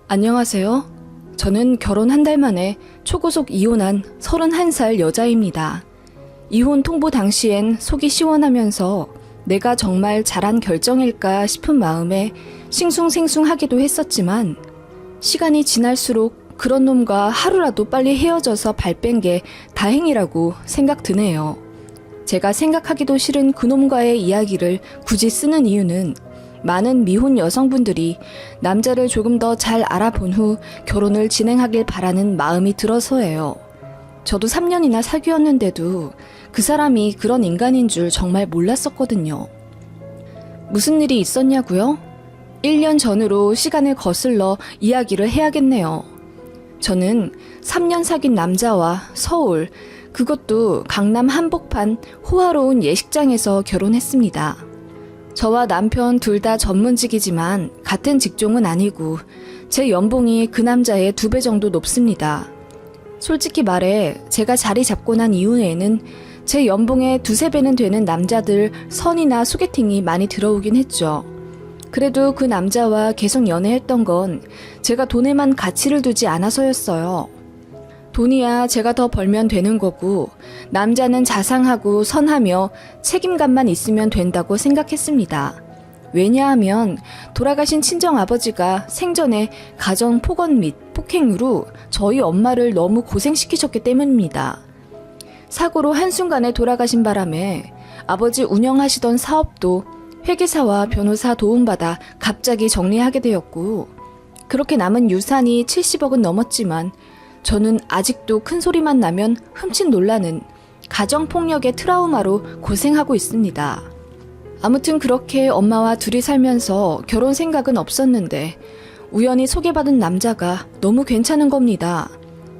안녕하세요. 저는 결혼 한 달 만에 초고속 이혼한 31살 여자입니다. 이혼 통보 당시엔 속이 시원하면서 내가 정말 잘한 결정일까 싶은 마음에 싱숭생숭하기도 했었지만 시간이 지날수록 그런 놈과 하루라도 빨리 헤어져서 발 뺀 게 다행이라고 생각 드네요. 제가 생각하기도 싫은 그놈과의 이야기를 굳이 쓰는 이유는 많은 미혼 여성분들이 남자를 조금 더 잘 알아본 후 결혼을 진행하길 바라는 마음이 들어서예요. 저도 3년이나 사귀었는데도 그 사람이 그런 인간인 줄 정말 몰랐었거든요. 무슨 일이 있었냐고요? 1년 전으로 시간을 거슬러 이야기를 해야겠네요. 저는 3년 사귄 남자와 서울, 그것도 강남 한복판 호화로운 예식장에서 결혼했습니다. 저와 남편 둘 다 전문직이지만 같은 직종은 아니고 제 연봉이 그 남자의 2배 정도 높습니다. 솔직히 말해 제가 자리 잡고 난 이후에는 제 연봉의 2~3배는 되는 남자들 선이나 소개팅이 많이 들어오긴 했죠. 그래도 그 남자와 계속 연애했던 건 제가 돈에만 가치를 두지 않아서였어요. 돈이야 제가 더 벌면 되는 거고 남자는 자상하고 선하며 책임감만 있으면 된다고 생각했습니다. 왜냐하면 돌아가신 친정아버지가 생전에 가정 폭언 및 폭행으로 저희 엄마를 너무 고생시키셨기 때문입니다. 사고로 한순간에 돌아가신 바람에 아버지 운영하시던 사업도 회계사와 변호사 도움받아 갑자기 정리하게 되었고 그렇게 남은 유산이 70억은 넘었지만 저는 아직도 큰 소리만 나면 흠칫 놀라는 가정폭력의 트라우마로 고생하고 있습니다. 아무튼 그렇게 엄마와 둘이 살면서 결혼 생각은 없었는데 우연히 소개받은 남자가 너무 괜찮은 겁니다.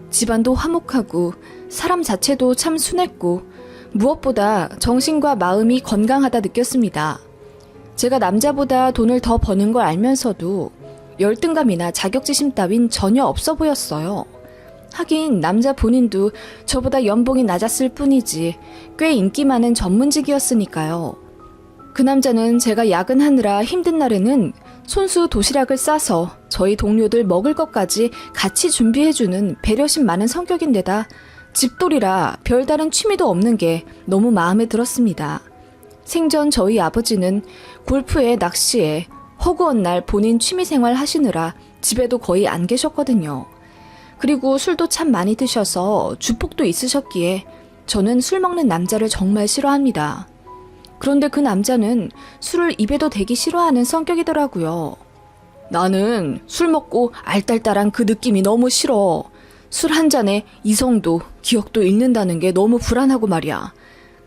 집안도 화목하고 사람 자체도 참 순했고 무엇보다 정신과 마음이 건강하다 느꼈습니다. 제가 남자보다 돈을 더 버는 걸 알면서도 열등감이나 자격지심 따윈 전혀 없어 보였어요. 하긴 남자 본인도 저보다 연봉이 낮았을 뿐이지 꽤 인기 많은 전문직이었으니까요. 그 남자는 제가 야근하느라 힘든 날에는 손수 도시락을 싸서 저희 동료들 먹을 것까지 같이 준비해주는 배려심 많은 성격인데다 집돌이라 별다른 취미도 없는 게 너무 마음에 들었습니다. 생전 저희 아버지는 골프에 낚시에 허구한 날 본인 취미생활 하시느라 집에도 거의 안 계셨거든요. 그리고 술도 참 많이 드셔서 주폭도 있으셨기에 저는 술 먹는 남자를 정말 싫어합니다. 그런데 그 남자는 술을 입에도 대기 싫어하는 성격이더라고요. 나는 술 먹고 알딸딸한 그 느낌이 너무 싫어. 술 한 잔에 이성도 기억도 잃는다는 게 너무 불안하고 말이야.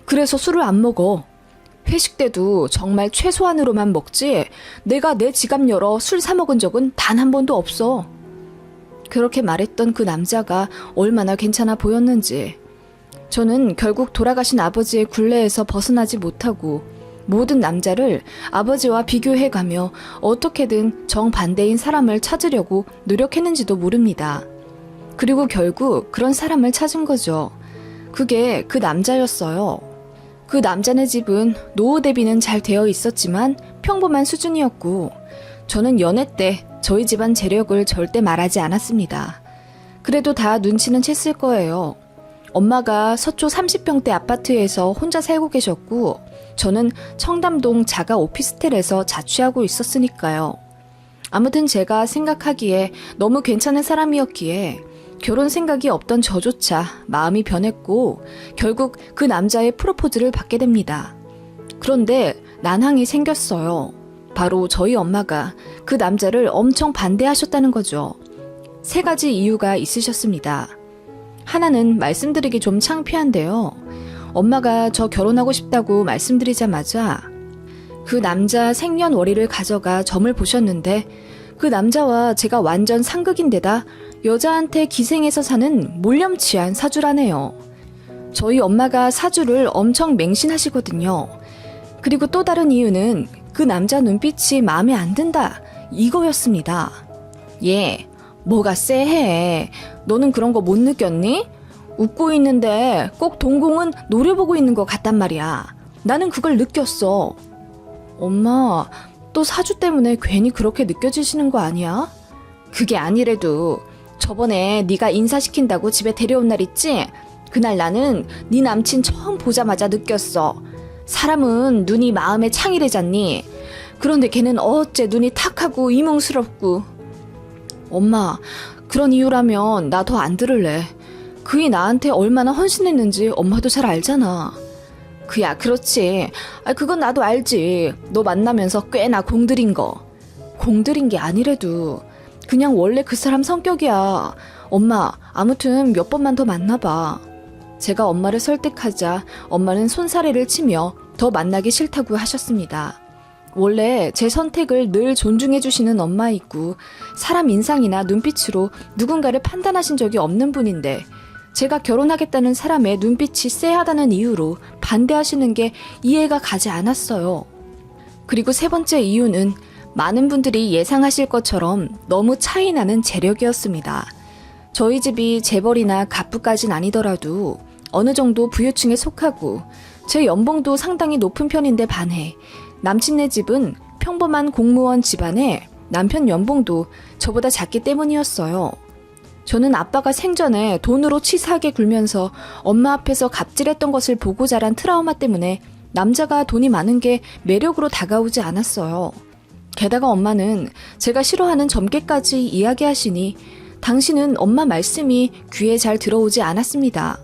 그래서 술을 안 먹어. 회식 때도 정말 최소한으로만 먹지 내가 내 지갑 열어 술 사 먹은 적은 단 한 번도 없어. 그렇게 말했던 그 남자가 얼마나 괜찮아 보였는지 저는 결국 돌아가신 아버지의 굴레에서 벗어나지 못하고 모든 남자를 아버지와 비교해가며 어떻게든 정반대인 사람을 찾으려고 노력했는지도 모릅니다. 그리고 결국 그런 사람을 찾은 거죠. 그게 그 남자였어요. 그 남자네 집은 노후 대비는 잘 되어 있었지만 평범한 수준이었고 저는 연애 때 저희 집안 재력을 절대 말하지 않았습니다. 그래도 다 눈치는 챘을 거예요. 엄마가 서초 30평대 아파트에서 혼자 살고 계셨고 저는 청담동 자가 오피스텔에서 자취하고 있었으니까요. 아무튼 제가 생각하기에 너무 괜찮은 사람이었기에 결혼 생각이 없던 저조차 마음이 변했고 결국 그 남자의 프로포즈를 받게 됩니다. 그런데 난항이 생겼어요. 바로 저희 엄마가 그 남자를 엄청 반대하셨다는 거죠. 3가지 이유가 있으셨습니다. 하나는 말씀드리기 좀 창피한데요. 엄마가 저 결혼하고 싶다고 말씀드리자마자 그 남자 생년월일을 가져가 점을 보셨는데 그 남자와 제가 완전 상극인데다 여자한테 기생해서 사는 몰염치한 사주라네요. 저희 엄마가 사주를 엄청 맹신하시거든요. 그리고 또 다른 이유는 그 남자 눈빛이 마음에 안 든다 이거였습니다. 얘 뭐가 쎄해. 너는 그런 거 못 느꼈니? 웃고 있는데 꼭 동공은 노려보고 있는 것 같단 말이야. 나는 그걸 느꼈어. 엄마 또 사주 때문에 괜히 그렇게 느껴지시는 거 아니야? 그게 아니래도 저번에 네가 인사시킨다고 집에 데려온 날 있지? 그날 나는 네 남친 처음 보자마자 느꼈어. 사람은 눈이 마음의 창이래잖니. 그런데 걔는 어째 눈이 탁하고 이뭉스럽고. 엄마, 그런 이유라면 나 더 안 들을래. 그이 나한테 얼마나 헌신했는지 엄마도 잘 알잖아. 그야 그렇지. 그건 나도 알지. 너 만나면서 꽤나 공들인 거. 공들인 게 아니래도 그냥 원래 그 사람 성격이야. 엄마, 아무튼 몇 번만 더 만나봐. 제가 엄마를 설득하자 엄마는 손사래를 치며 더 만나기 싫다고 하셨습니다. 원래 제 선택을 늘 존중해주시는 엄마이고 사람 인상이나 눈빛으로 누군가를 판단하신 적이 없는 분인데 제가 결혼하겠다는 사람의 눈빛이 쎄하다는 이유로 반대하시는 게 이해가 가지 않았어요. 그리고 세 번째 이유는 많은 분들이 예상하실 것처럼 너무 차이나는 재력이었습니다. 저희 집이 재벌이나 갑부까진 아니더라도 어느 정도 부유층에 속하고 제 연봉도 상당히 높은 편인데 반해 남친네 집은 평범한 공무원 집안에 남편 연봉도 저보다 작기 때문이었어요. 저는 아빠가 생전에 돈으로 치사하게 굴면서 엄마 앞에서 갑질했던 것을 보고 자란 트라우마 때문에 남자가 돈이 많은 게 매력으로 다가오지 않았어요. 게다가 엄마는 제가 싫어하는 점괘까지 이야기하시니 당신은 엄마 말씀이 귀에 잘 들어오지 않았습니다.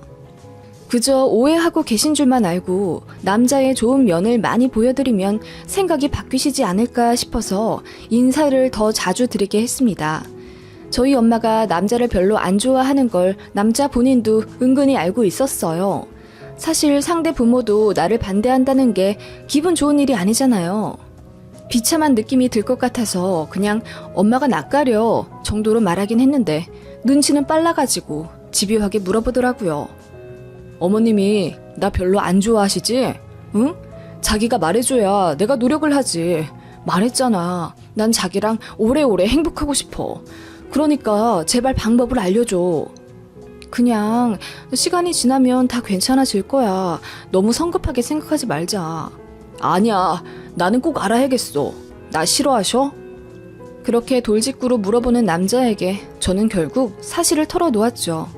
그저 오해하고 계신 줄만 알고 남자의 좋은 면을 많이 보여드리면 생각이 바뀌시지 않을까 싶어서 인사를 더 자주 드리게 했습니다. 저희 엄마가 남자를 별로 안 좋아하는 걸 남자 본인도 은근히 알고 있었어요. 사실 상대 부모도 나를 반대한다는 게 기분 좋은 일이 아니잖아요. 비참한 느낌이 들 것 같아서 그냥 엄마가 낯가려 정도로 말하긴 했는데 눈치는 빨라가지고 집요하게 물어보더라고요. 어머님이 나 별로 안 좋아하시지? 응? 자기가 말해줘야 내가 노력을 하지. 말했잖아. 난 자기랑 오래오래 행복하고 싶어. 그러니까 제발 방법을 알려줘. 그냥 시간이 지나면 다 괜찮아질 거야. 너무 성급하게 생각하지 말자. 아니야. 나는 꼭 알아야겠어. 나 싫어하셔? 그렇게 돌직구로 물어보는 남자에게 저는 결국 사실을 털어놓았죠.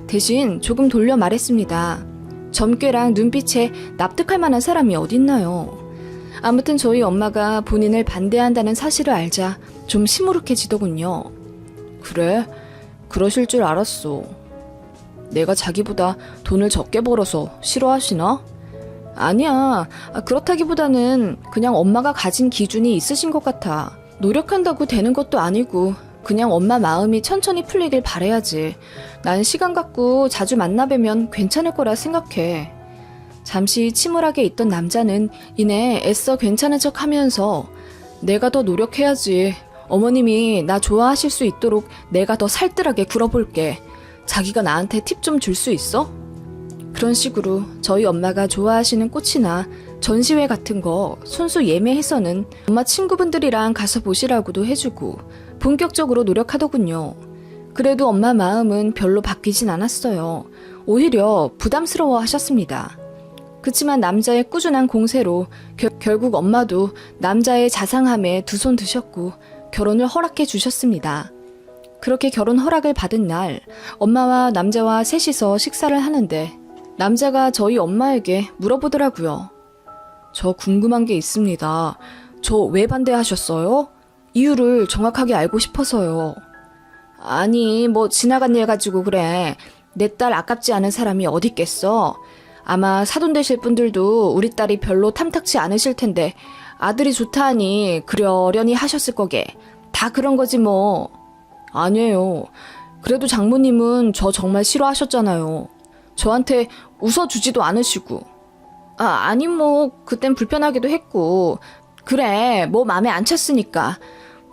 대신 조금 돌려 말했습니다. 점괘랑 눈빛에 납득할 만한 사람이 어딨나요? 아무튼 저희 엄마가 본인을 반대한다는 사실을 알자 좀 시무룩해지더군요. 그래? 그러실 줄 알았어. 내가 자기보다 돈을 적게 벌어서 싫어하시나? 아니야. 그렇다기보다는 그냥 엄마가 가진 기준이 있으신 것 같아. 노력한다고 되는 것도 아니고 그냥 엄마 마음이 천천히 풀리길 바라야지. 난 시간 갖고 자주 만나뵈면 괜찮을 거라 생각해. 잠시 침울하게 있던 남자는 이내 애써 괜찮은 척 하면서 내가 더 노력해야지. 어머님이 나 좋아하실 수 있도록 내가 더 살뜰하게 굴어볼게. 자기가 나한테 팁 좀 줄 수 있어? 그런 식으로 저희 엄마가 좋아하시는 꽃이나 전시회 같은 거 순수 예매해서는 엄마 친구분들이랑 가서 보시라고도 해주고 본격적으로 노력하더군요. 그래도 엄마 마음은 별로 바뀌진 않았어요. 오히려 부담스러워 하셨습니다. 그치만 남자의 꾸준한 공세로 결국 엄마도 남자의 자상함에 두 손 드셨고 결혼을 허락해 주셨습니다. 그렇게 결혼 허락을 받은 날 엄마와 남자와 셋이서 식사를 하는데 남자가 저희 엄마에게 물어보더라고요. 저 궁금한 게 있습니다. 저 왜 반대하셨어요? 이유를 정확하게 알고 싶어서요. 아니, 뭐 지나간 일 가지고 그래. 내 딸 아깝지 않은 사람이 어디 있겠어. 아마 사돈 되실 분들도 우리 딸이 별로 탐탁치 않으실 텐데 아들이 좋다 하니 그러려니 하셨을 거게. 다 그런 거지 뭐. 아니에요. 그래도 장모님은 저 정말 싫어하셨잖아요. 저한테 웃어주지도 않으시고. 아니 뭐 그땐 불편하기도 했고. 그래 뭐 맘에 안 찼으니까.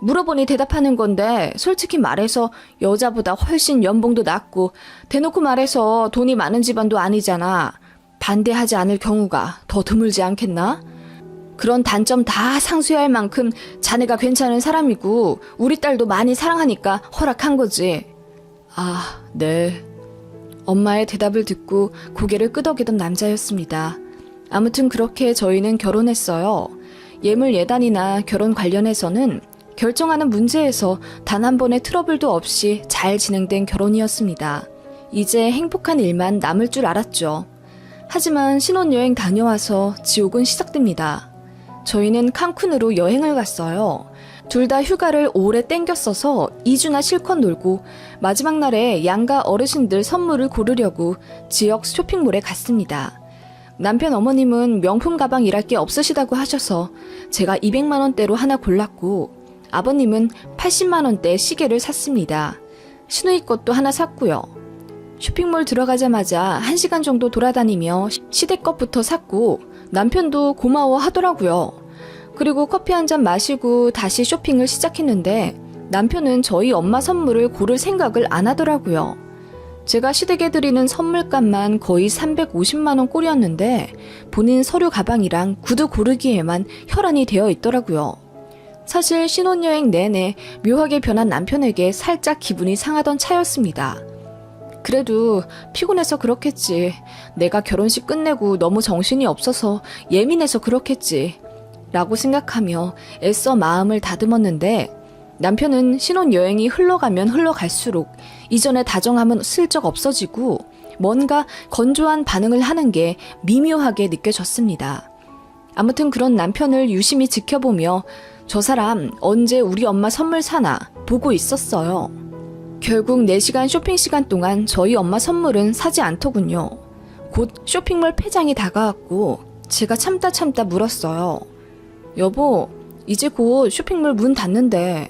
물어보니 대답하는 건데 솔직히 말해서 여자보다 훨씬 연봉도 낮고 대놓고 말해서 돈이 많은 집안도 아니잖아. 반대하지 않을 경우가 더 드물지 않겠나? 그런 단점 다 상쇄할 만큼 자네가 괜찮은 사람이고 우리 딸도 많이 사랑하니까 허락한 거지. 아, 네. 엄마의 대답을 듣고 고개를 끄덕이던 남자였습니다. 아무튼 그렇게 저희는 결혼했어요. 예물 예단이나 결혼 관련해서는 결정하는 문제에서 단 한 번의 트러블도 없이 잘 진행된 결혼이었습니다. 이제 행복한 일만 남을 줄 알았죠. 하지만 신혼여행 다녀와서 지옥은 시작됩니다. 저희는 칸쿤으로 여행을 갔어요. 둘 다 휴가를 오래 땡겼어서 2주나 실컷 놀고 마지막 날에 양가 어르신들 선물을 고르려고 지역 쇼핑몰에 갔습니다. 남편 어머님은 명품 가방 일할 게 없으시다고 하셔서 제가 200만 원대로 하나 골랐고 아버님은 80만 원대 시계를 샀습니다. 시누이 것도 하나 샀고요. 쇼핑몰 들어가자마자 1시간 정도 돌아다니며 시댁 것부터 샀고 남편도 고마워 하더라고요. 그리고 커피 한 잔 마시고 다시 쇼핑을 시작했는데 남편은 저희 엄마 선물을 고를 생각을 안 하더라고요. 제가 시댁에 드리는 선물값만 거의 350만 원 꼴이었는데 본인 서류 가방이랑 구두 고르기에만 혈안이 되어 있더라고요. 사실 신혼여행 내내 묘하게 변한 남편에게 살짝 기분이 상하던 차였습니다. 그래도 피곤해서 그렇겠지. 내가 결혼식 끝내고 너무 정신이 없어서 예민해서 그렇겠지. 라고 생각하며 애써 마음을 다듬었는데 남편은 신혼여행이 흘러가면 흘러갈수록 이전의 다정함은 슬쩍 없어지고 뭔가 건조한 반응을 하는 게 미묘하게 느껴졌습니다. 아무튼 그런 남편을 유심히 지켜보며 저 사람 언제 우리 엄마 선물 사나 보고 있었어요. 결국 4시간 쇼핑 시간 동안 저희 엄마 선물은 사지 않더군요. 곧 쇼핑몰 폐장이 다가왔고 제가 참다 물었어요. 여보, 이제 곧 쇼핑몰 문 닫는데.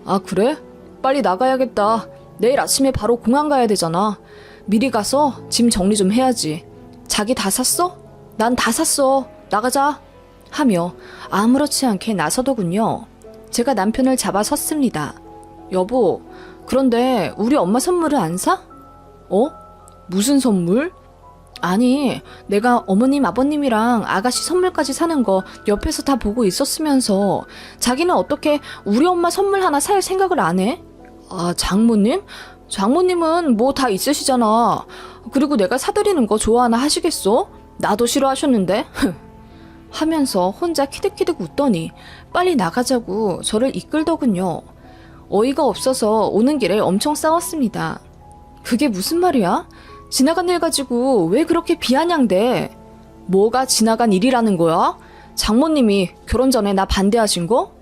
아, 그래? 빨리 나가야겠다. 내일 아침에 바로 공항 가야 되잖아. 미리 가서 짐 정리 좀 해야지. 자기 다 샀어? 난 다 샀어. 나가자. 하며 아무렇지 않게 나서더군요. 제가 남편을 잡아 섰습니다. 여보, 그런데 우리 엄마 선물을 안 사? 어? 무슨 선물? 아니, 내가 어머님 아버님이랑 아가씨 선물까지 사는 거 옆에서 다 보고 있었으면서 자기는 어떻게 우리 엄마 선물 하나 살 생각을 안 해? 아, 장모님? 장모님은 뭐 다 있으시잖아. 그리고 내가 사드리는 거 좋아하나 하시겠어? 나도 싫어하셨는데. 하면서 혼자 키득키득 웃더니 빨리 나가자고 저를 이끌더군요. 어이가 없어서 오는 길에 엄청 싸웠습니다. 그게 무슨 말이야? 지나간 일 가지고 왜 그렇게 비아냥대? 뭐가 지나간 일이라는 거야? 장모님이 결혼 전에 나 반대하신 거?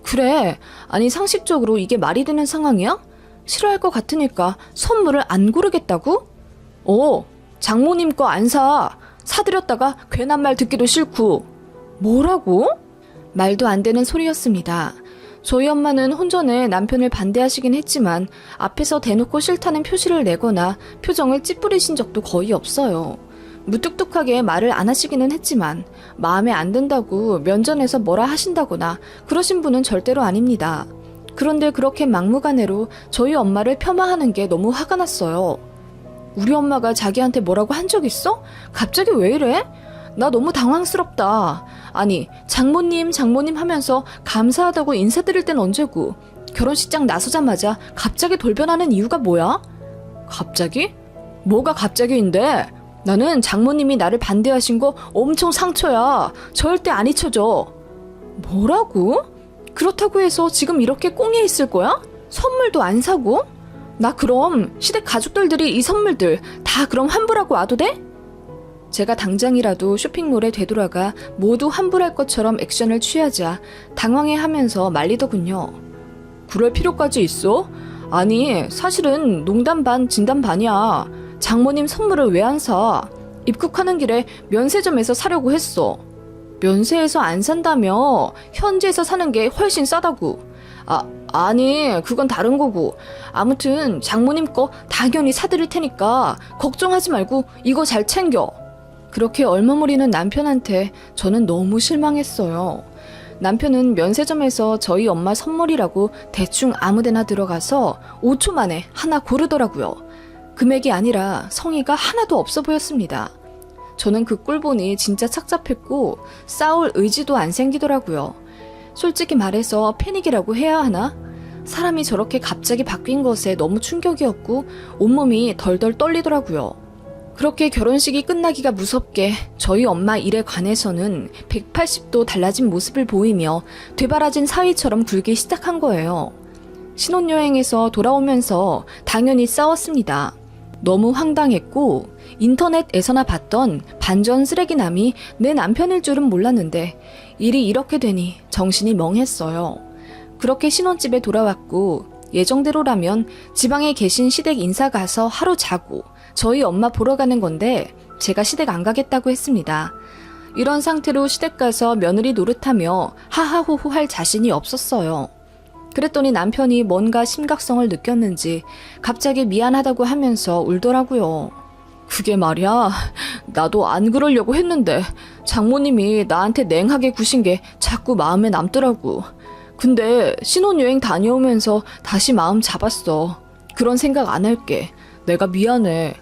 그래, 아니 상식적으로 이게 말이 되는 상황이야? 싫어할 것 같으니까 선물을 안 고르겠다고? 장모님 거 안 사. 사드렸다가 괜한 말 듣기도 싫고. 뭐라고? 말도 안 되는 소리였습니다. 저희 엄마는 혼전에 남편을 반대하시긴 했지만 앞에서 대놓고 싫다는 표시를 내거나 표정을 찌푸리신 적도 거의 없어요. 무뚝뚝하게 말을 안 하시기는 했지만 마음에 안 든다고 면전에서 뭐라 하신다거나 그러신 분은 절대로 아닙니다. 그런데 그렇게 막무가내로 저희 엄마를 폄하하는 게 너무 화가 났어요. 우리 엄마가 자기한테 뭐라고 한 적 있어? 갑자기 왜 이래? 나 너무 당황스럽다. 아니, 장모님 하면서 감사하다고 인사드릴 땐 언제고 결혼식장 나서자마자 갑자기 돌변하는 이유가 뭐야? 갑자기? 뭐가 갑자기인데? 나는 장모님이 나를 반대하신 거 엄청 상처야. 절대 안 잊혀져. 뭐라고? 그렇다고 해서 지금 이렇게 꽁에 있을 거야? 선물도 안 사고? 나 그럼 시댁 가족들이 이 선물들 다 그럼 환불하고 와도 돼? 제가 당장이라도 쇼핑몰에 되돌아가 모두 환불할 것처럼 액션을 취하자 당황해하면서 말리더군요. 그럴 필요까지 있어? 아니, 사실은 농담 반 진담 반이야. 장모님 선물을 왜 안 사? 입국하는 길에 면세점에서 사려고 했어. 면세에서 안 산다며? 현지에서 사는 게 훨씬 싸다고. 아니, 그건 다른 거고. 아무튼 장모님 거 당연히 사드릴 테니까 걱정하지 말고 이거 잘 챙겨. 그렇게 얼머무리는 남편한테 저는 너무 실망했어요. 남편은 면세점에서 저희 엄마 선물이라고 대충 아무데나 들어가서 5초 만에 하나 고르더라고요. 금액이 아니라 성의가 하나도 없어 보였습니다. 저는 그 꼴 보니 진짜 착잡했고 싸울 의지도 안 생기더라고요. 솔직히 말해서 패닉이라고 해야 하나? 사람이 저렇게 갑자기 바뀐 것에 너무 충격이었고 온몸이 덜덜 떨리더라고요. 그렇게 결혼식이 끝나기가 무섭게 저희 엄마 일에 관해서는 180도 달라진 모습을 보이며 되바라진 사위처럼 굴기 시작한 거예요. 신혼여행에서 돌아오면서 당연히 싸웠습니다. 너무 황당했고 인터넷에서나 봤던 반전 쓰레기남이 내 남편일 줄은 몰랐는데 일이 이렇게 되니 정신이 멍했어요. 그렇게 신혼집에 돌아왔고 예정대로라면 지방에 계신 시댁 인사 가서 하루 자고 저희 엄마 보러 가는 건데 제가 시댁 안 가겠다고 했습니다. 이런 상태로 시댁 가서 며느리 노릇하며 하하호호 할 자신이 없었어요. 그랬더니 남편이 뭔가 심각성을 느꼈는지 갑자기 미안하다고 하면서 울더라고요. 그게 말이야, 나도 안 그러려고 했는데 장모님이 나한테 냉하게 구신 게 자꾸 마음에 남더라고. 근데 신혼여행 다녀오면서 다시 마음 잡았어. 그런 생각 안 할게. 내가 미안해.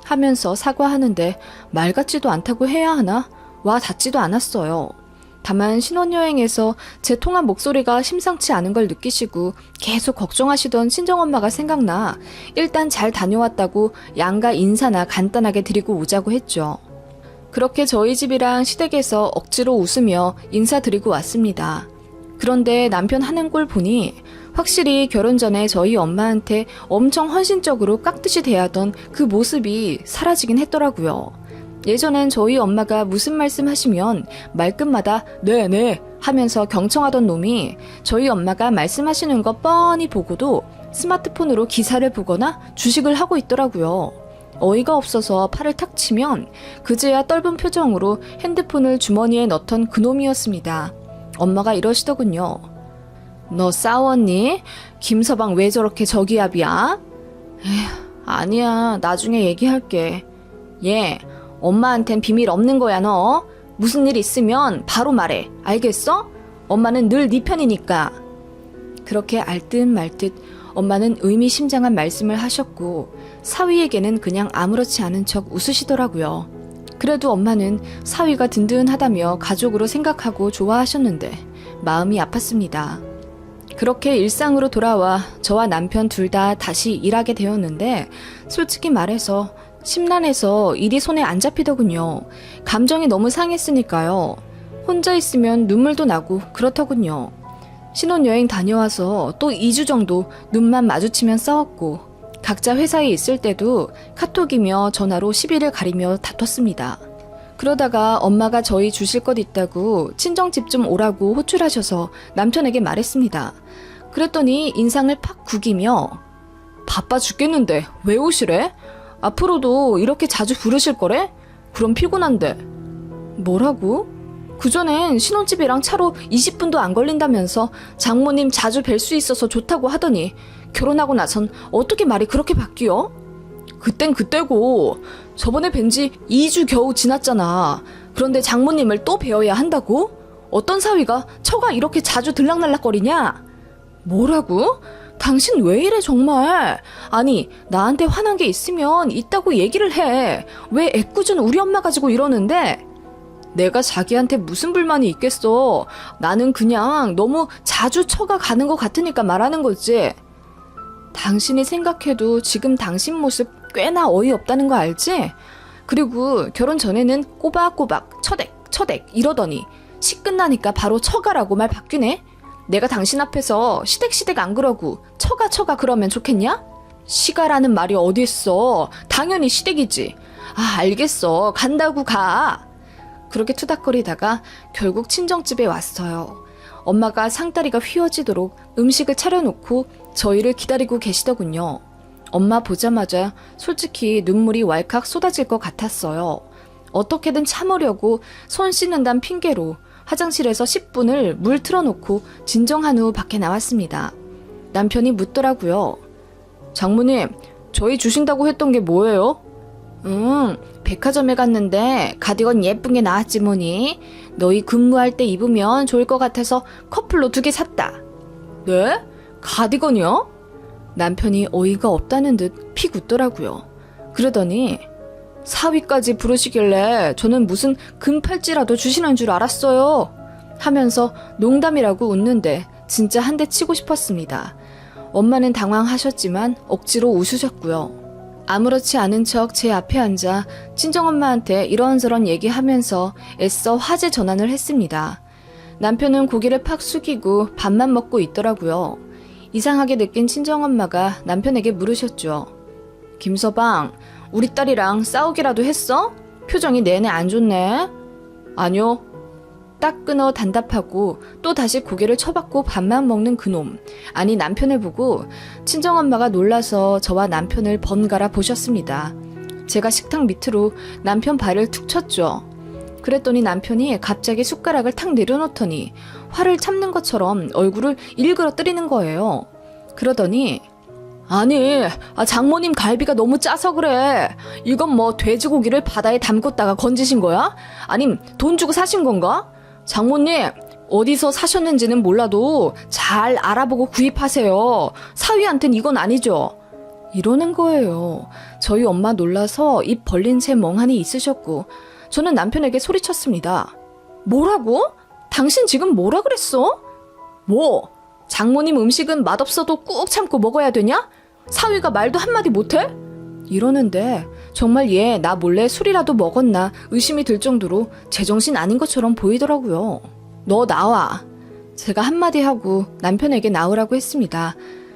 하면서 사과하는데 말 같지도 않다고 해야 하나? 와 닿지도 않았어요. 다만 신혼여행에서 제 통한 목소리가 심상치 않은 걸 느끼시고 계속 걱정하시던 친정엄마가 생각나 일단 잘 다녀왔다고 양가 인사나 간단하게 드리고 오자고 했죠. 그렇게 저희 집이랑 시댁에서 억지로 웃으며 인사드리고 왔습니다. 그런데 남편 하는 꼴 보니 확실히 결혼 전에 저희 엄마한테 엄청 헌신적으로 깍듯이 대하던 그 모습이 사라지긴 했더라고요. 예전엔 저희 엄마가 무슨 말씀 하시면 말끝마다 네네 하면서 경청하던 놈이 저희 엄마가 말씀하시는 거 뻔히 보고도 스마트폰으로 기사를 보거나 주식을 하고 있더라고요. 어이가 없어서 팔을 탁 치면 그제야 떫은 표정으로 핸드폰을 주머니에 넣던 그놈이었습니다. 엄마가 이러시더군요. 너 싸웠니? 김서방 왜 저렇게 저기압이야? 에휴, 아니야. 나중에 얘기할게. 얘, 엄마한텐 비밀 없는 거야 너. 무슨 일 있으면 바로 말해. 알겠어? 엄마는 늘 네 편이니까. 그렇게 알듯 말듯 엄마는 의미심장한 말씀을 하셨고 사위에게는 그냥 아무렇지 않은 척 웃으시더라고요. 그래도 엄마는 사위가 든든하다며 가족으로 생각하고 좋아하셨는데 마음이 아팠습니다. 그렇게 일상으로 돌아와 저와 남편 둘 다 다시 일하게 되었는데 솔직히 말해서 심란해서 일이 손에 안 잡히더군요. 감정이 너무 상했으니까요. 혼자 있으면 눈물도 나고 그렇더군요. 신혼여행 다녀와서 또 2주 정도 눈만 마주치면 싸웠고 각자 회사에 있을 때도 카톡이며 전화로 시비를 가리며 다퉜습니다. 그러다가 엄마가 저희 주실 것 있다고 친정집 좀 오라고 호출하셔서 남편에게 말했습니다. 그랬더니 인상을 팍 구기며 바빠 죽겠는데 왜 오시래? 앞으로도 이렇게 자주 부르실 거래? 그럼 피곤한데. 뭐라고? 그전엔 신혼집이랑 차로 20분도 안 걸린다면서 장모님 자주 뵐 수 있어서 좋다고 하더니 결혼하고 나선 어떻게 말이 그렇게 바뀌어? 그땐 그때고 저번에 뵌 지 2주 겨우 지났잖아. 그런데 장모님을 또 뵈어야 한다고? 어떤 사위가 처가 이렇게 자주 들락날락거리냐? 뭐라고? 당신 왜 이래 정말? 아니 나한테 화난 게 있으면 있다고 얘기를 해. 왜 애꿎은 우리 엄마 가지고 이러는데? 내가 자기한테 무슨 불만이 있겠어. 나는 그냥 너무 자주 처가 가는 것 같으니까 말하는 거지. 당신이 생각해도 지금 당신 모습 꽤나 어이없다는 거 알지? 그리고 결혼 전에는 꼬박꼬박 처댁 이러더니 시 끝나니까 바로 처가라고 말 바뀌네? 내가 당신 앞에서 시댁 안 그러고 처가 그러면 좋겠냐? 시가라는 말이 어딨어. 당연히 시댁이지. 아 알겠어. 간다고 가. 그렇게 투닥거리다가 결국 친정집에 왔어요. 엄마가 상다리가 휘어지도록 음식을 차려놓고 저희를 기다리고 계시더군요. 엄마 보자마자 솔직히 눈물이 왈칵 쏟아질 것 같았어요. 어떻게든 참으려고 손 씻는단 핑계로 화장실에서 10분을 물 틀어놓고 진정한 후 밖에 나왔습니다. 남편이 묻더라고요. 장모님, 저희 주신다고 했던 게 뭐예요? 백화점에 갔는데 가디건 예쁜 게 나왔지 뭐니. 너희 근무할 때 입으면 좋을 것 같아서 커플로 2개 샀다. 네? 가디건이요? 남편이 어이가 없다는 듯 픽 웃더라고요. 그러더니 사위까지 부르시길래 저는 무슨 금팔찌라도 주시는 줄 알았어요. 하면서 농담이라고 웃는데 진짜 한 대 치고 싶었습니다. 엄마는 당황하셨지만 억지로 웃으셨고요. 아무렇지 않은 척 제 앞에 앉아 친정엄마한테 이런저런 얘기하면서 애써 화제 전환을 했습니다. 남편은 고개를 팍 숙이고 밥만 먹고 있더라고요. 이상하게 느낀 친정엄마가 남편에게 물으셨죠. 김서방, 우리 딸이랑 싸우기라도 했어? 표정이 내내 안 좋네. 아니요. 딱 끊어 단답하고 또 다시 고개를 쳐박고 밥만 먹는 그놈. 아니 남편을 보고 친정엄마가 놀라서 저와 남편을 번갈아 보셨습니다. 제가 식탁 밑으로 남편 발을 툭 쳤죠. 그랬더니 남편이 갑자기 숟가락을 탁 내려놓더니 화를 참는 것처럼 얼굴을 일그러뜨리는 거예요. 그러더니 아니, 장모님 갈비가 너무 짜서 그래. 이건 뭐 돼지고기를 바다에 담궜다가 건지신 거야? 아님 돈 주고 사신 건가? 장모님, 어디서 사셨는지는 몰라도 잘 알아보고 구입하세요. 사위한텐 이건 아니죠. 이러는 거예요. 저희 엄마 놀라서 입 벌린 채 멍하니 있으셨고 저는 남편에게 소리쳤습니다. 뭐라고? 당신 지금 뭐라 그랬어? 뭐? 장모님 음식은 맛없어도 꾹 참고 먹어야 되냐? 사위가 말도 한마디 못해? 이러는데 정말 얘 나 몰래 술이라도 먹었나 의심이 들 정도로 제정신 아닌 것처럼 보이더라고요. 너 나와. 제가 한마디 하고 남편에게 나오라고 했습니다.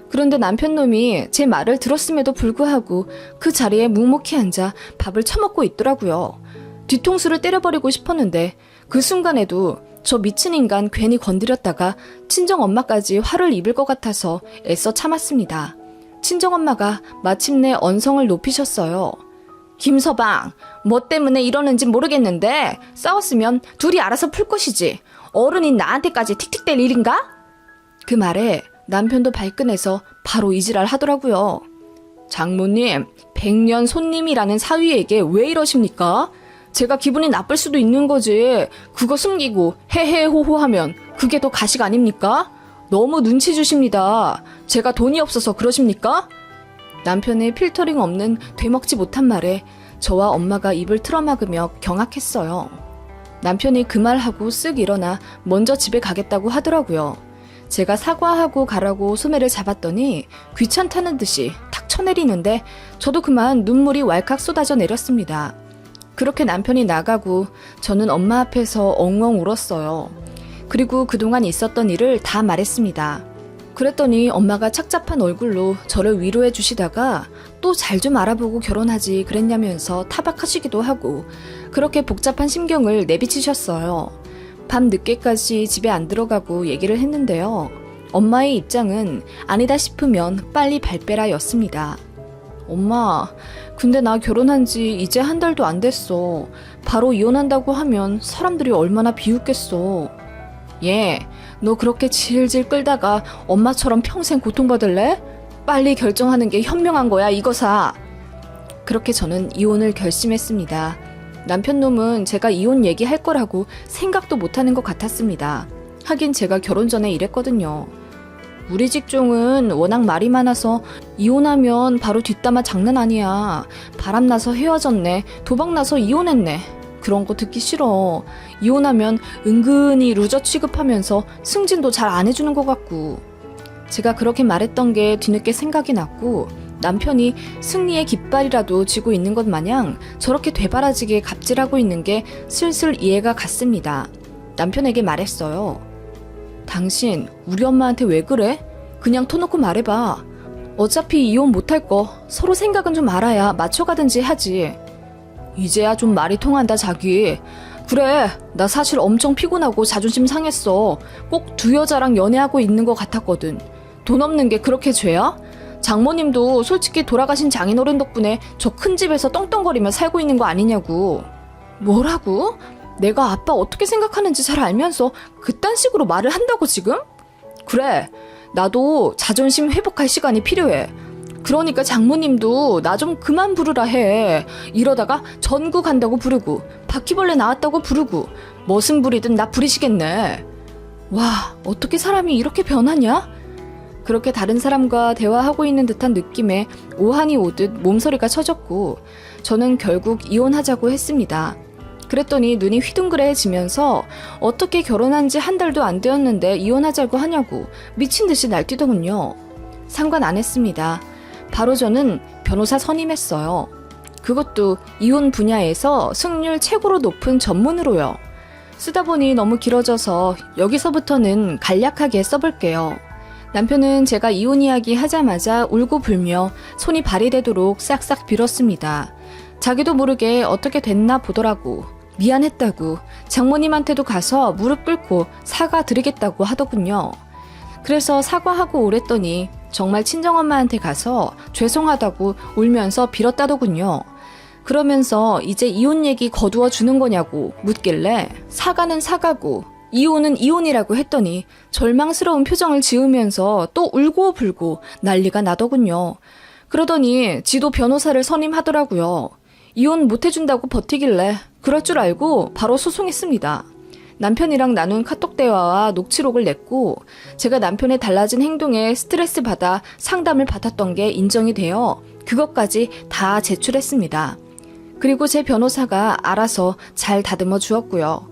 그런데 남편놈이 제 말을 들었음에도 불구하고 그 자리에 묵묵히 앉아 밥을 처먹고 있더라고요. 뒤통수를 때려버리고 싶었는데 그 순간에도 저 미친 인간 괜히 건드렸다가 친정엄마까지 화를 입을 것 같아서 애써 참았습니다. 친정엄마가 마침내 언성을 높이셨어요. 김서방, 뭐 때문에 이러는지 모르겠는데 싸웠으면 둘이 알아서 풀 것이지. 어른인 나한테까지 틱틱댈 일인가? 그 말에 남편도 발끈해서 바로 이지랄 하더라고요. 장모님, 백년 손님이라는 사위에게 왜 이러십니까? 제가 기분이 나쁠 수도 있는 거지. 그거 숨기고 헤헤호호 하면 그게 더 가식 아닙니까? 너무 눈치 주십니다. 제가 돈이 없어서 그러십니까? 남편의 필터링 없는 되먹지 못한 말에 저와 엄마가 입을 틀어막으며 경악했어요. 남편이 그 말하고 쓱 일어나 먼저 집에 가겠다고 하더라고요. 제가 사과하고 가라고 소매를 잡았더니 귀찮다는 듯이 탁 쳐내리는데 저도 그만 눈물이 왈칵 쏟아져 내렸습니다. 그렇게 남편이 나가고 저는 엄마 앞에서 엉엉 울었어요. 그리고 그동안 있었던 일을 다 말했습니다. 그랬더니 엄마가 착잡한 얼굴로 저를 위로해 주시다가 또 잘 좀 알아보고 결혼하지 그랬냐면서 타박하시기도 하고 그렇게 복잡한 심경을 내비치셨어요. 밤 늦게까지 집에 안 들어가고 얘기를 했는데요. 엄마의 입장은 아니다 싶으면 빨리 발 빼라 였습니다. 엄마, 근데 나 결혼한 지 이제 한 달도 안 됐어. 바로 이혼한다고 하면 사람들이 얼마나 비웃겠어. 얘, 너 그렇게 질질 끌다가 엄마처럼 평생 고통받을래? 빨리 결정하는 게 현명한 거야, 이거사. 그렇게 저는 이혼을 결심했습니다. 남편 놈은 제가 이혼 얘기할 거라고 생각도 못하는 것 같았습니다. 하긴 제가 결혼 전에 이랬거든요. 우리 직종은 워낙 말이 많아서 이혼하면 바로 뒷담화 장난 아니야. 바람나서 헤어졌네. 도박나서 이혼했네. 그런 거 듣기 싫어. 이혼하면 은근히 루저 취급하면서 승진도 잘 안 해주는 것 같고. 제가 그렇게 말했던 게 뒤늦게 생각이 났고 남편이 승리의 깃발이라도 쥐고 있는 것 마냥 저렇게 되바라지게 갑질하고 있는 게 슬슬 이해가 갔습니다. 남편에게 말했어요. 당신 우리 엄마한테 왜 그래? 그냥 터놓고 말해봐. 어차피 이혼 못할 거 서로 생각은 좀 알아야 맞춰가든지 하지. 이제야 좀 말이 통한다 자기. 그래, 나 사실 엄청 피곤하고 자존심 상했어. 꼭 두 여자랑 연애하고 있는 것 같았거든. 돈 없는 게 그렇게 죄야? 장모님도 솔직히 돌아가신 장인어른 덕분에 저 큰 집에서 떵떵거리며 살고 있는 거 아니냐고. 뭐라고? 내가 아빠 어떻게 생각하는지 잘 알면서 그딴 식으로 말을 한다고 지금? 그래, 나도 자존심 회복할 시간이 필요해. 그러니까 장모님도 나 좀 그만 부르라 해. 이러다가 전구 간다고 부르고 바퀴벌레 나왔다고 부르고 머슴 부리든 나 부리시겠네. 와, 어떻게 사람이 이렇게 변하냐? 그렇게 다른 사람과 대화하고 있는 듯한 느낌에 오한이 오듯 몸서리가 쳐졌고 저는 결국 이혼하자고 했습니다. 그랬더니 눈이 휘둥그레해지면서 어떻게 결혼한 지 한 달도 안 되었는데 이혼하자고 하냐고 미친 듯이 날뛰더군요. 상관 안 했습니다. 바로 저는 변호사 선임했어요. 그것도 이혼 분야에서 승률 최고로 높은 전문으로요. 쓰다 보니 너무 길어져서 여기서부터는 간략하게 써볼게요. 남편은 제가 이혼 이야기 하자마자 울고 불며 손이 발이 되도록 싹싹 빌었습니다. 자기도 모르게 어떻게 됐나 보더라고. 미안했다고 장모님한테도 가서 무릎 꿇고 사과드리겠다고 하더군요. 그래서 사과하고 오랬더니 정말 친정엄마한테 가서 죄송하다고 울면서 빌었다더군요. 그러면서 이제 이혼 얘기 거두어 주는 거냐고 묻길래 사과는 사과고 이혼은 이혼이라고 했더니 절망스러운 표정을 지으면서 또 울고 불고 난리가 나더군요. 그러더니 지도 변호사를 선임하더라고요. 이혼 못 해준다고 버티길래 그럴 줄 알고 바로 소송했습니다. 남편이랑 나눈 카톡 대화와 녹취록을 냈고 제가 남편의 달라진 행동에 스트레스 받아 상담을 받았던 게 인정이 되어 그것까지 다 제출했습니다. 그리고 제 변호사가 알아서 잘 다듬어 주었고요.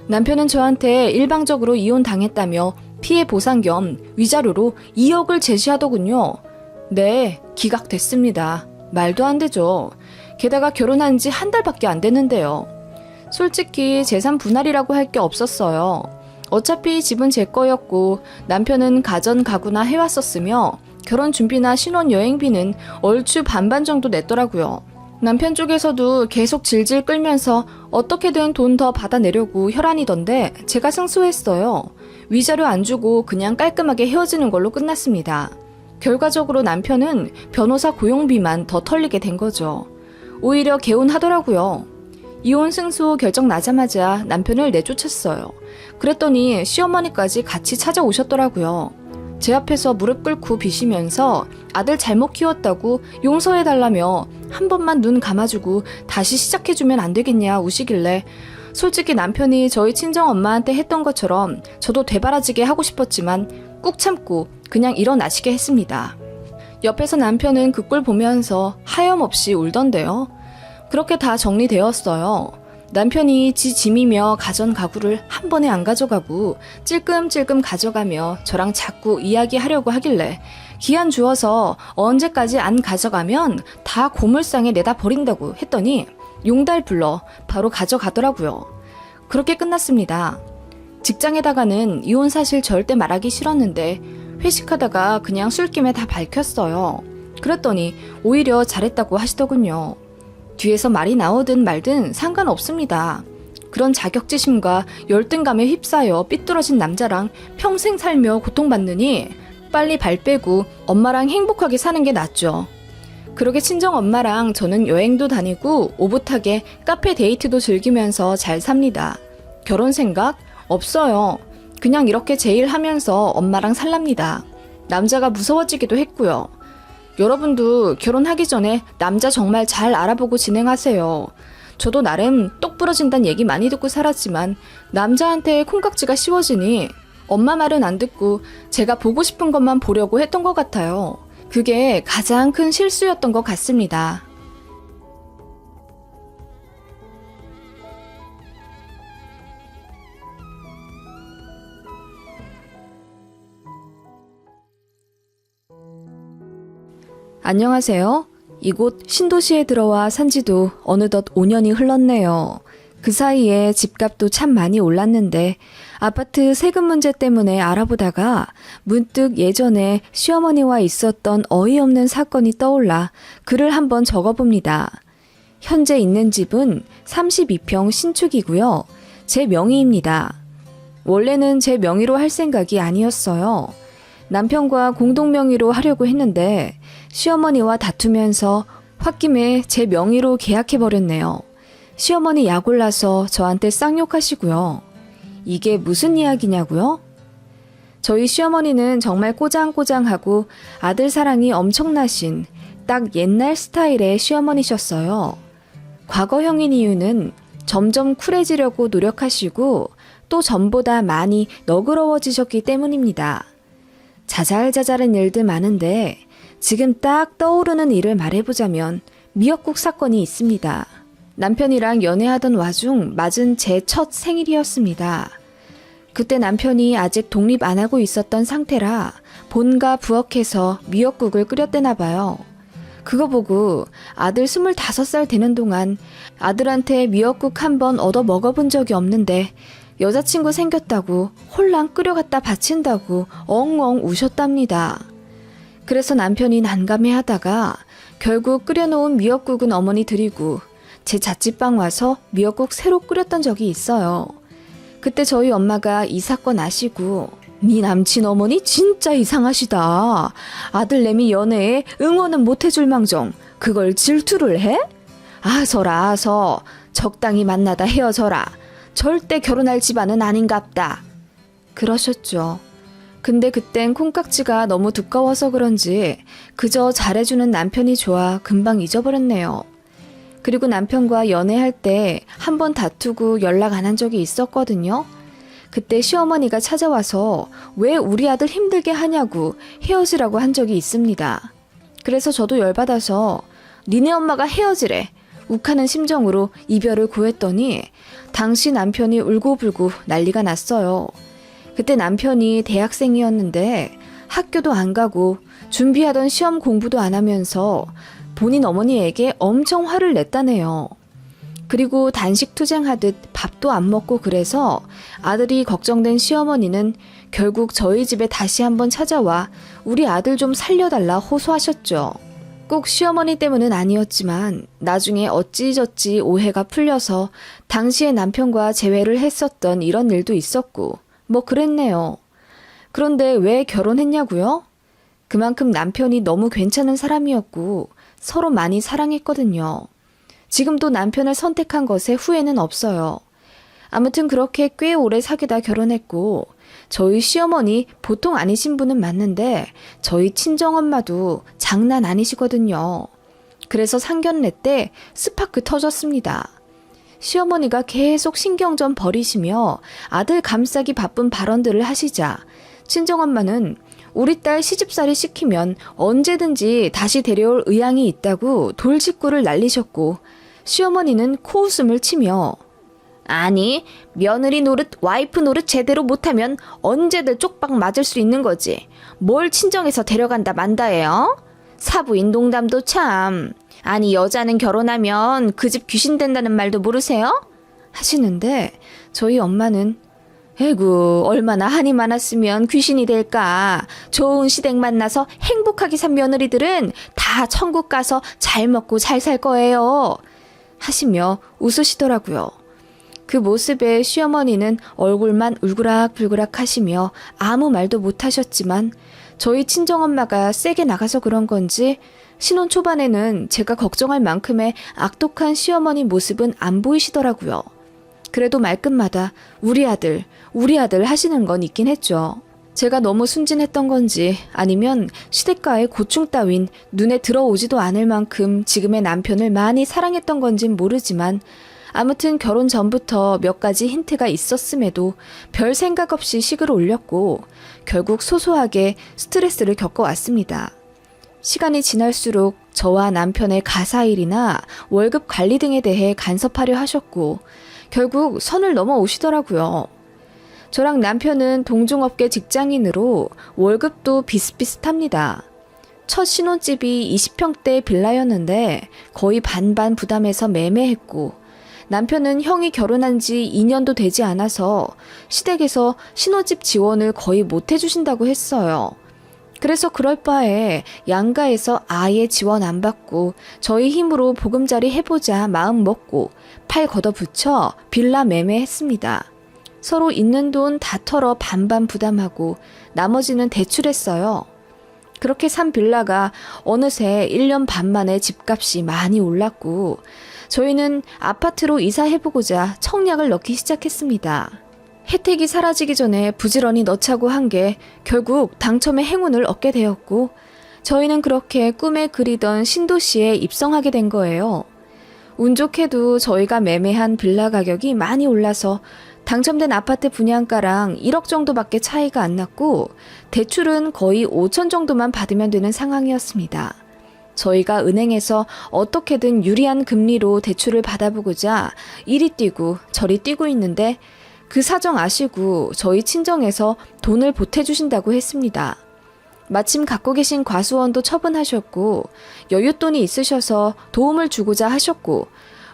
남편은 저한테 일방적으로 이혼당했다며 피해 보상 겸 위자료로 2억을 제시하더군요. 네, 기각됐습니다. 말도 안 되죠. 게다가 결혼한 지 한 달밖에 안 됐는데요. 솔직히 재산 분할이라고 할 게 없었어요. 어차피 집은 제 거였고 남편은 가전 가구나 해왔었으며 결혼 준비나 신혼 여행비는 얼추 반반 정도 냈더라고요. 남편 쪽에서도 계속 질질 끌면서 어떻게든 돈 더 받아내려고 혈안이던데 제가 승소했어요. 위자료 안 주고 그냥 깔끔하게 헤어지는 걸로 끝났습니다. 결과적으로 남편은 변호사 고용비만 더 털리게 된 거죠. 오히려 개운하더라고요. 이혼 승소 결정 나자마자 남편을 내쫓았어요. 그랬더니 시어머니까지 같이 찾아오셨더라고요. 제 앞에서 무릎 꿇고 비시면서 아들 잘못 키웠다고 용서해달라며 한 번만 눈 감아주고 다시 시작해주면 안 되겠냐 우시길래 솔직히 남편이 저희 친정엄마한테 했던 것처럼 저도 되바라지게 하고 싶었지만 꾹 참고 그냥 일어나시게 했습니다. 옆에서 남편은 그 꼴 보면서 하염없이 울던데요. 그렇게 다 정리되었어요. 남편이 지 짐이며 가전 가구를 한 번에 안 가져가고 찔끔찔끔 가져가며 저랑 자꾸 이야기하려고 하길래 기한 주어서 언제까지 안 가져가면 다 고물상에 내다 버린다고 했더니 용달 불러 바로 가져가더라고요. 그렇게 끝났습니다. 직장에다가는 이혼 사실 절대 말하기 싫었는데 회식하다가 그냥 술김에 다 밝혔어요. 그랬더니 오히려 잘했다고 하시더군요. 뒤에서 말이 나오든 말든 상관없습니다. 그런 자격지심과 열등감에 휩싸여 삐뚤어진 남자랑 평생 살며 고통받느니 빨리 발 빼고 엄마랑 행복하게 사는 게 낫죠. 그러게 친정엄마랑 저는 여행도 다니고 오붓하게 카페 데이트도 즐기면서 잘 삽니다. 결혼 생각? 없어요. 그냥 이렇게 제일 하면서 엄마랑 살랍니다. 남자가 무서워지기도 했고요. 여러분도 결혼하기 전에 남자 정말 잘 알아보고 진행하세요. 저도 나름 똑 부러진다는 얘기 많이 듣고 살았지만 남자한테 콩깍지가 씌워지니 엄마 말은 안 듣고 제가 보고 싶은 것만 보려고 했던 것 같아요. 그게 가장 큰 실수였던 것 같습니다. 안녕하세요. 이곳 신도시에 들어와 산지도 어느덧 5년이 흘렀네요. 그 사이에 집값도 참 많이 올랐는데 아파트 세금 문제 때문에 알아보다가 문득 예전에 시어머니와 있었던 어이없는 사건이 떠올라 글을 한번 적어봅니다. 현재 있는 집은 32평 신축이고요. 제 명의입니다. 원래는 제 명의로 할 생각이 아니었어요. 남편과 공동 명의로 하려고 했는데 시어머니와 다투면서 홧김에 제 명의로 계약해버렸네요. 시어머니 약올라서 저한테 쌍욕하시고요. 이게 무슨 이야기냐고요? 저희 시어머니는 정말 꼬장꼬장하고 아들 사랑이 엄청나신 딱 옛날 스타일의 시어머니셨어요. 과거형인 이유는 점점 쿨해지려고 노력하시고 또 전보다 많이 너그러워지셨기 때문입니다. 자잘자잘한 일들 많은데 지금 딱 떠오르는 일을 말해보자면 미역국 사건이 있습니다. 남편이랑 연애하던 와중 맞은 제 첫 생일이었습니다. 그때 남편이 아직 독립 안 하고 있었던 상태라 본가 부엌에서 미역국을 끓였대나 봐요. 그거 보고 아들 25살 되는 동안 아들한테 미역국 한 번 얻어 먹어본 적이 없는데 여자친구 생겼다고 홀랑 끓여갖다 바친다고 엉엉 우셨답니다. 그래서 남편이 난감해하다가 결국 끓여놓은 미역국은 어머니 드리고 제 자취방 와서 미역국 새로 끓였던 적이 있어요. 그때 저희 엄마가 이 사건 아시고 네 남친 어머니 진짜 이상하시다. 아들내미 연애에 응원은 못해줄 망정 그걸 질투를 해? 아서라 아서 적당히 만나다 헤어져라. 절대 결혼할 집안은 아닌갑다. 그러셨죠. 근데 그땐 콩깍지가 너무 두꺼워서 그런지 그저 잘해주는 남편이 좋아 금방 잊어버렸네요. 그리고 남편과 연애할 때 한 번 다투고 연락 안 한 적이 있었거든요. 그때 시어머니가 찾아와서 왜 우리 아들 힘들게 하냐고 헤어지라고 한 적이 있습니다. 그래서 저도 열받아서 니네 엄마가 헤어지래 욱하는 심정으로 이별을 구했더니 당시 남편이 울고불고 난리가 났어요. 그때 남편이 대학생이었는데 학교도 안 가고 준비하던 시험 공부도 안 하면서 본인 어머니에게 엄청 화를 냈다네요. 그리고 단식 투쟁하듯 밥도 안 먹고 그래서 아들이 걱정된 시어머니는 결국 저희 집에 다시 한번 찾아와 우리 아들 좀 살려달라 호소하셨죠. 꼭 시어머니 때문은 아니었지만 나중에 어찌저찌 오해가 풀려서 당시에 남편과 재회를 했었던 이런 일도 있었고 뭐 그랬네요. 그런데 왜 결혼했냐고요? 그만큼 남편이 너무 괜찮은 사람이었고 서로 많이 사랑했거든요. 지금도 남편을 선택한 것에 후회는 없어요. 아무튼 그렇게 꽤 오래 사귀다 결혼했고 저희 시어머니 보통 아니신 분은 맞는데 저희 친정엄마도 장난 아니시거든요. 그래서 상견례 때 스파크 터졌습니다. 시어머니가 계속 신경 좀 버리시며 아들 감싸기 바쁜 발언들을 하시자 친정엄마는 우리 딸 시집살이 시키면 언제든지 다시 데려올 의향이 있다고 돌직구를 날리셨고 시어머니는 코웃음을 치며 아니 며느리 노릇 와이프 노릇 제대로 못하면 언제든 쪽박 맞을 수 있는 거지. 뭘 친정에서 데려간다 만다예요? 사부인 농담도 참. 아니 여자는 결혼하면 그 집 귀신 된다는 말도 모르세요? 하시는데 저희 엄마는 에구 얼마나 한이 많았으면 귀신이 될까. 좋은 시댁 만나서 행복하게 산 며느리들은 다 천국 가서 잘 먹고 잘 살 거예요. 하시며 웃으시더라고요. 그 모습에 시어머니는 얼굴만 울그락불그락 하시며 아무 말도 못 하셨지만 저희 친정엄마가 세게 나가서 그런 건지 신혼 초반에는 제가 걱정할 만큼의 악독한 시어머니 모습은 안 보이시더라고요. 그래도 말끝마다 우리 아들 하시는 건 있긴 했죠. 제가 너무 순진했던 건지 아니면 시댁과의 고충 따윈 눈에 들어오지도 않을 만큼 지금의 남편을 많이 사랑했던 건진 모르지만 아무튼 결혼 전부터 몇 가지 힌트가 있었음에도 별 생각 없이 식을 올렸고 결국 소소하게 스트레스를 겪어왔습니다. 시간이 지날수록 저와 남편의 가사일이나 월급 관리 등에 대해 간섭하려 하셨고 결국 선을 넘어오시더라고요. 저랑 남편은 동종업계 직장인으로 월급도 비슷비슷합니다. 첫 신혼집이 20평대 빌라였는데 거의 반반 부담해서 매매했고 남편은 형이 결혼한 지 2년도 되지 않아서 시댁에서 신혼집 지원을 거의 못 해주신다고 했어요. 그래서 그럴 바에 양가에서 아예 지원 안 받고 저희 힘으로 보금자리 해보자 마음 먹고 팔 걷어붙여 빌라 매매했습니다. 서로 있는 돈 다 털어 반반 부담하고 나머지는 대출했어요. 그렇게 산 빌라가 어느새 1년 반 만에 집값이 많이 올랐고 저희는 아파트로 이사해보고자 청약을 넣기 시작했습니다. 혜택이 사라지기 전에 부지런히 넣자고 한 게 결국 당첨의 행운을 얻게 되었고 저희는 그렇게 꿈에 그리던 신도시에 입성하게 된 거예요. 운 좋게도 저희가 매매한 빌라 가격이 많이 올라서 당첨된 아파트 분양가랑 1억 정도밖에 차이가 안 났고 대출은 거의 5천 정도만 받으면 되는 상황이었습니다. 저희가 은행에서 어떻게든 유리한 금리로 대출을 받아보고자 이리 뛰고 저리 뛰고 있는데 그 사정 아시고 저희 친정에서 돈을 보태주신다고 했습니다. 마침 갖고 계신 과수원도 처분하셨고 여윳돈이 있으셔서 도움을 주고자 하셨고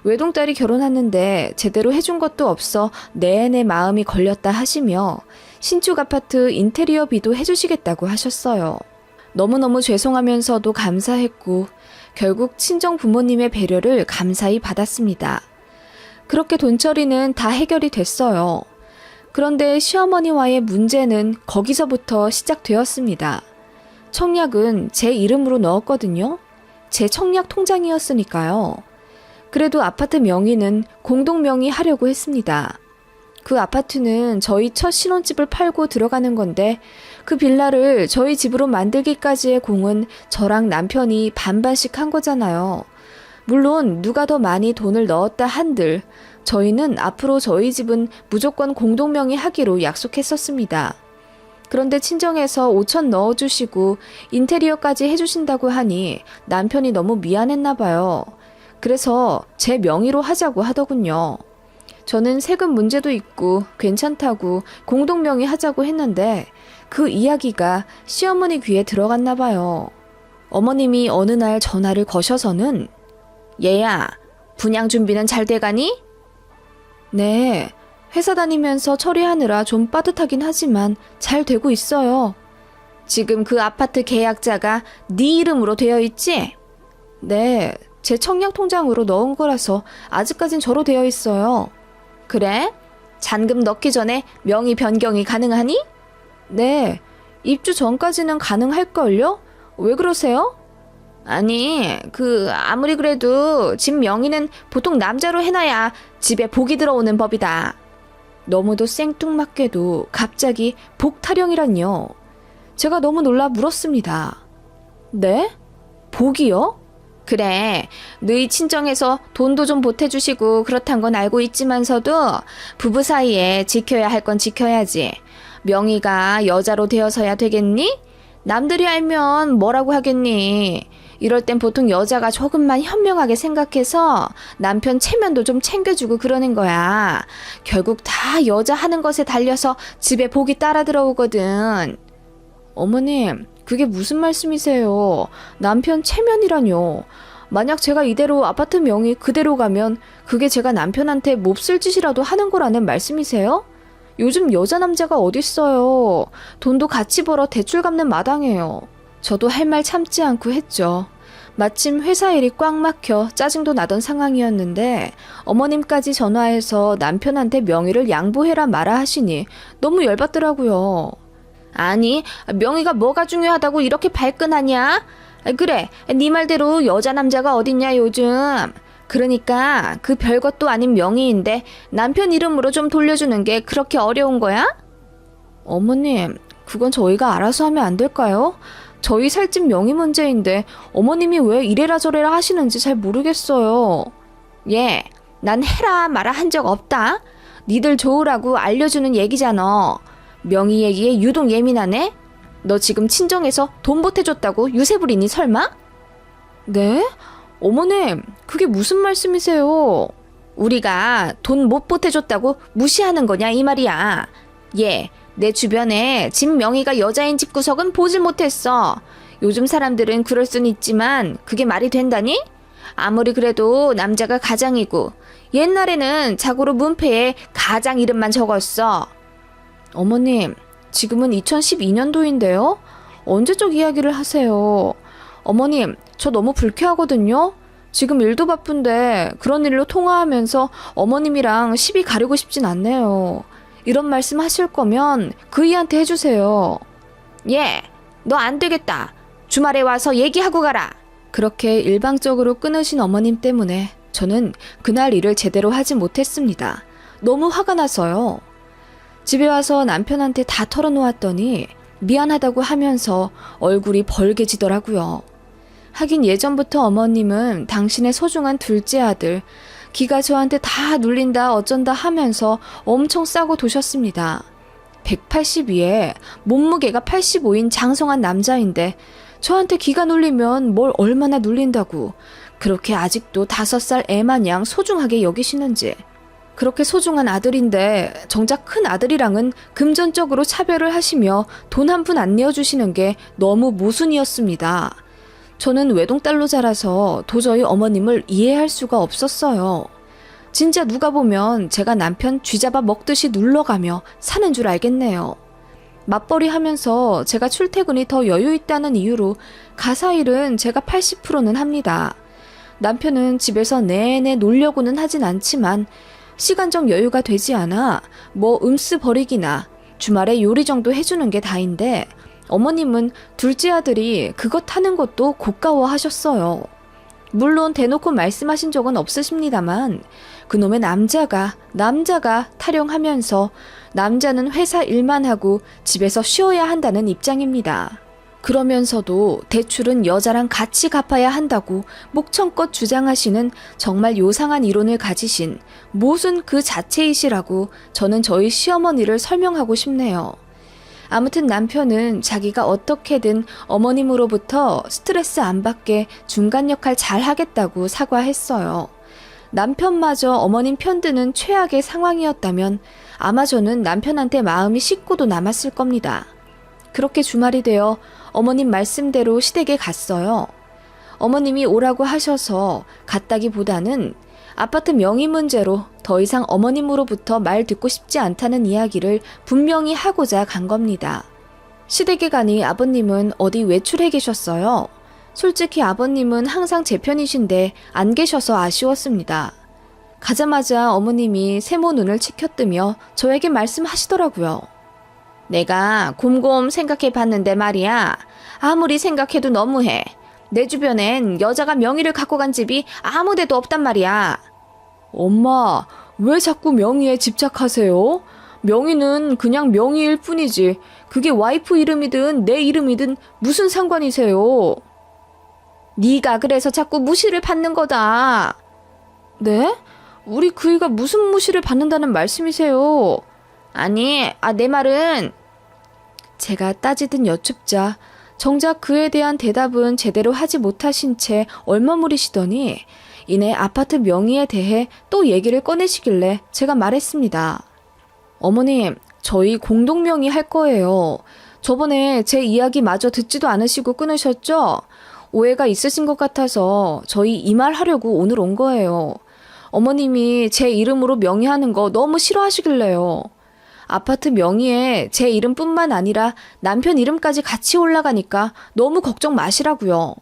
외동딸이 결혼했는데 제대로 해준 것도 없어 내내 마음이 걸렸다 하시며 신축 아파트 인테리어비도 해주시겠다고 하셨어요. 너무너무 죄송하면서도 감사했고 결국 친정 부모님의 배려를 감사히 받았습니다. 그렇게 돈처리는 다 해결이 됐어요. 그런데 시어머니와의 문제는 거기서부터 시작되었습니다. 청약은 제 이름으로 넣었거든요. 제 청약 통장이었으니까요. 그래도 아파트 명의는 공동 명의 하려고 했습니다. 그 아파트는 저희 첫 신혼집을 팔고 들어가는 건데 그 빌라를 저희 집으로 만들기까지의 공은 저랑 남편이 반반씩 한 거잖아요. 물론 누가 더 많이 돈을 넣었다 한들 저희는 앞으로 저희 집은 무조건 공동 명의 하기로 약속했었습니다. 그런데 친정에서 5천 넣어주시고 인테리어까지 해주신다고 하니 남편이 너무 미안했나 봐요. 그래서 제 명의로 하자고 하더군요. 저는 세금 문제도 있고 괜찮다고 공동 명의 하자고 했는데 그 이야기가 시어머니 귀에 들어갔나 봐요. 어머님이 어느 날 전화를 거셔서는 얘야, 분양 준비는 잘 돼가니? 네, 회사 다니면서 처리하느라 좀 빠듯하긴 하지만 잘 되고 있어요. 지금 그 아파트 계약자가 네 이름으로 되어 있지? 네, 제 청약 통장으로 넣은 거라서 아직까진 저로 되어 있어요. 그래? 잔금 넣기 전에 명의 변경이 가능하니? 네, 입주 전까지는 가능할걸요? 왜 그러세요? 아니, 아무리 그래도 집 명의는 보통 남자로 해놔야 집에 복이 들어오는 법이다. 너무도 생뚱맞게도 갑자기 복 타령이란요. 제가 너무 놀라 물었습니다. 네? 복이요? 그래, 너희 친정에서 돈도 좀 보태주시고 그렇단 건 알고 있지만서도 부부 사이에 지켜야 할 건 지켜야지. 명의가 여자로 되어서야 되겠니? 남들이 알면 뭐라고 하겠니? 이럴 땐 보통 여자가 조금만 현명하게 생각해서 남편 체면도 좀 챙겨주고 그러는 거야. 결국 다 여자 하는 것에 달려서 집에 복이 따라 들어오거든. 어머님, 그게 무슨 말씀이세요? 남편 체면이라뇨. 만약 제가 이대로 아파트 명의 그대로 가면 그게 제가 남편한테 몹쓸 짓이라도 하는 거라는 말씀이세요? 요즘 여자 남자가 어딨어요. 돈도 같이 벌어 대출 갚는 마당이에요. 저도 할 말 참지 않고 했죠. 마침 회사 일이 꽉 막혀 짜증도 나던 상황이었는데 어머님까지 전화해서 남편한테 명의를 양보해라 마라 하시니 너무 열받더라고요. 아니, 명의가 뭐가 중요하다고 이렇게 발끈하냐? 그래, 네 말대로 여자 남자가 어딨냐 요즘. 그러니까 그 별것도 아닌 명의인데 남편 이름으로 좀 돌려주는 게 그렇게 어려운 거야? 어머님, 그건 저희가 알아서 하면 안 될까요? 저희 살집 명의 문제인데 어머님이 왜 이래라 저래라 하시는지 잘 모르겠어요. 예, 난 해라 마라 한 적 없다. 니들 좋으라고 알려주는 얘기잖아. 명의 얘기에 유독 예민하네? 너 지금 친정에서 돈 보태줬다고 유세 부리니 설마? 네? 어머님, 그게 무슨 말씀이세요? 우리가 돈 못 보태줬다고 무시하는 거냐 이 말이야. 예, 내 주변에 집 명의가 여자인 집구석은 보질 못했어. 요즘 사람들은 그럴 순 있지만 그게 말이 된다니? 아무리 그래도 남자가 가장이고 옛날에는 자고로 문패에 가장 이름만 적었어. 어머님, 지금은 2012년도인데요? 언제적 이야기를 하세요? 어머님, 저 너무 불쾌하거든요? 지금 일도 바쁜데 그런 일로 통화하면서 어머님이랑 시비 가리고 싶진 않네요. 이런 말씀 하실 거면 그이한테 해주세요. 예, 너 안 되겠다. 주말에 와서 얘기하고 가라. 그렇게 일방적으로 끊으신 어머님 때문에 저는 그날 일을 제대로 하지 못했습니다. 너무 화가 나서요. 집에 와서 남편한테 다 털어놓았더니 미안하다고 하면서 얼굴이 벌개지더라고요. 하긴 예전부터 어머님은 당신의 소중한 둘째 아들, 기가 저한테 다 눌린다 어쩐다 하면서 엄청 싸고 도셨습니다. 182에 몸무게가 85인 장성한 남자인데 저한테 기가 눌리면 뭘 얼마나 눌린다고 그렇게 아직도 5살 애 마냥 소중하게 여기시는지. 그렇게 소중한 아들인데 정작 큰 아들이랑은 금전적으로 차별을 하시며 돈 한 푼 안 내어주시는 게 너무 모순이었습니다. 저는 외동딸로 자라서 도저히 어머님을 이해할 수가 없었어요. 진짜 누가 보면 제가 남편 쥐잡아 먹듯이 눌러가며 사는 줄 알겠네요. 맞벌이 하면서 제가 출퇴근이 더 여유 있다는 이유로 가사일은 제가 80%는 합니다. 남편은 집에서 내내 놀려고는 하진 않지만 시간적 여유가 되지 않아 뭐 음스 버리기나 주말에 요리 정도 해주는 게 다인데 어머님은 둘째 아들이 그것 하는 것도 고가워 하셨어요. 물론 대놓고 말씀하신 적은 없으십니다만 그놈의 남자가 타령하면서 남자는 회사 일만 하고 집에서 쉬어야 한다는 입장입니다. 그러면서도 대출은 여자랑 같이 갚아야 한다고 목청껏 주장하시는 정말 요상한 이론을 가지신 모순 그 자체이시라고 저는 저희 시어머니를 설명하고 싶네요. 아무튼 남편은 자기가 어떻게든 어머님으로부터 스트레스 안 받게 중간 역할 잘 하겠다고 사과했어요. 남편마저 어머님 편드는 최악의 상황이었다면 아마 저는 남편한테 마음이 식고도 남았을 겁니다. 그렇게 주말이 되어 어머님 말씀대로 시댁에 갔어요. 어머님이 오라고 하셔서 갔다기보다는 아파트 명의 문제로 더 이상 어머님으로부터 말 듣고 싶지 않다는 이야기를 분명히 하고자 간 겁니다. 시댁에 가니 아버님은 어디 외출해 계셨어요. 솔직히 아버님은 항상 제 편이신데 안 계셔서 아쉬웠습니다. 가자마자 어머님이 세모 눈을 치켜뜨며 저에게 말씀하시더라고요. 내가 곰곰 생각해 봤는데 말이야. 아무리 생각해도 너무해. 내 주변엔 여자가 명의를 갖고 간 집이 아무 데도 없단 말이야. 엄마, 왜 자꾸 명의에 집착하세요? 명의는 그냥 명의일 뿐이지. 그게 와이프 이름이든 내 이름이든 무슨 상관이세요? 네가 그래서 자꾸 무시를 받는 거다. 네? 우리 그이가 무슨 무시를 받는다는 말씀이세요? 아니, 내 말은... 제가 따지듯 여쭙자 정작 그에 대한 대답은 제대로 하지 못하신 채 얼머무리시더니 이내 아파트 명의에 대해 또 얘기를 꺼내시길래 제가 말했습니다. 어머님, 저희 공동 명의 할 거예요. 저번에 제 이야기 마저 듣지도 않으시고 끊으셨죠? 오해가 있으신 것 같아서 저희 이 말 하려고 오늘 온 거예요. 어머님이 제 이름으로 명의하는 거 너무 싫어하시길래요. 아파트 명의에 제 이름뿐만 아니라 남편 이름까지 같이 올라가니까 너무 걱정 마시라고요.